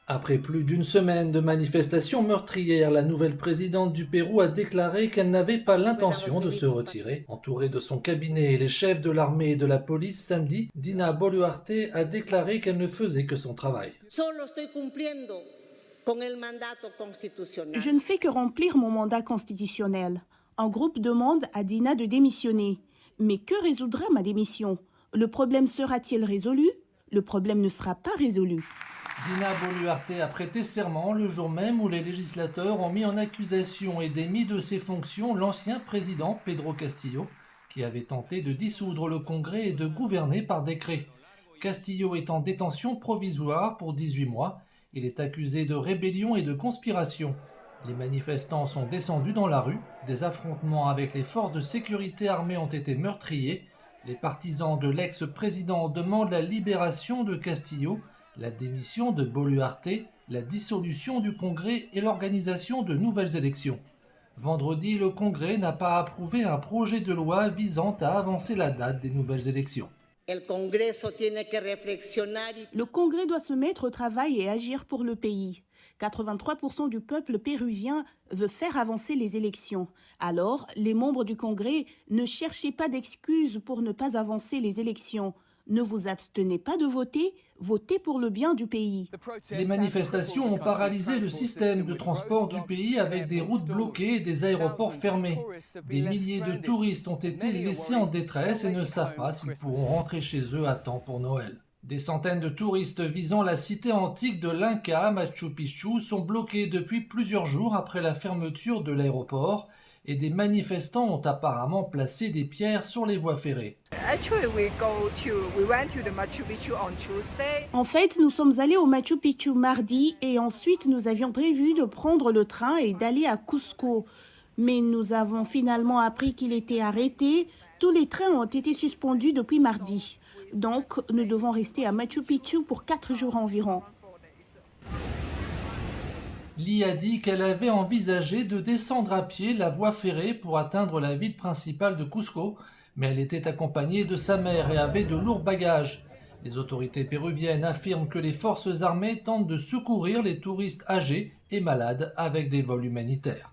Après plus d'une semaine de manifestations meurtrières, la nouvelle présidente du Pérou a déclaré qu'elle n'avait pas l'intention de se retirer. Entourée de son cabinet et les chefs de l'armée et de la police samedi, Dina Boluarte a déclaré qu'elle ne faisait que son travail. Je ne fais que remplir mon mandat constitutionnel. Un groupe demande à Dina de démissionner. Mais que résoudra ma démission? Le problème sera-t-il résolu? Le problème ne sera pas résolu. Dina Boluarte a prêté serment le jour même où les législateurs ont mis en accusation et démis de ses fonctions l'ancien président Pedro Castillo, qui avait tenté de dissoudre le Congrès et de gouverner par décret. Castillo est en détention provisoire pour 18 mois. Il est accusé de rébellion et de conspiration. Les manifestants sont descendus dans la rue. Des affrontements avec les forces de sécurité armées ont été meurtriers. Les partisans de l'ex-président demandent la libération de Castillo, la démission de Boluarte, la dissolution du Congrès et l'organisation de nouvelles élections. Vendredi, le Congrès n'a pas approuvé un projet de loi visant à avancer la date des nouvelles élections. Le Congrès doit se mettre au travail et agir pour le pays. 83% du peuple péruvien veut faire avancer les élections. Alors, les membres du Congrès, ne cherchez pas d'excuses pour ne pas avancer les élections. Ne vous abstenez pas de voter, votez pour le bien du pays. Les manifestations ont paralysé le système de transport du pays avec des routes bloquées et des aéroports fermés. Des milliers de touristes ont été laissés en détresse et ne savent pas s'ils pourront rentrer chez eux à temps pour Noël. Des centaines de touristes visant la cité antique de l'Inca, Machu Picchu, sont bloqués depuis plusieurs jours après la fermeture de l'aéroport. Et des manifestants ont apparemment placé des pierres sur les voies ferrées. En fait, nous sommes allés au Machu Picchu mardi et ensuite nous avions prévu de prendre le train et d'aller à Cusco. Mais nous avons finalement appris qu'il était arrêté. Tous les trains ont été suspendus depuis mardi. Donc, nous devons rester à Machu Picchu pour 4 jours environ. Lee a dit qu'elle avait envisagé de descendre à pied la voie ferrée pour atteindre la ville principale de Cusco, mais elle était accompagnée de sa mère et avait de lourds bagages. Les autorités péruviennes affirment que les forces armées tentent de secourir les touristes âgés et malades avec des vols humanitaires.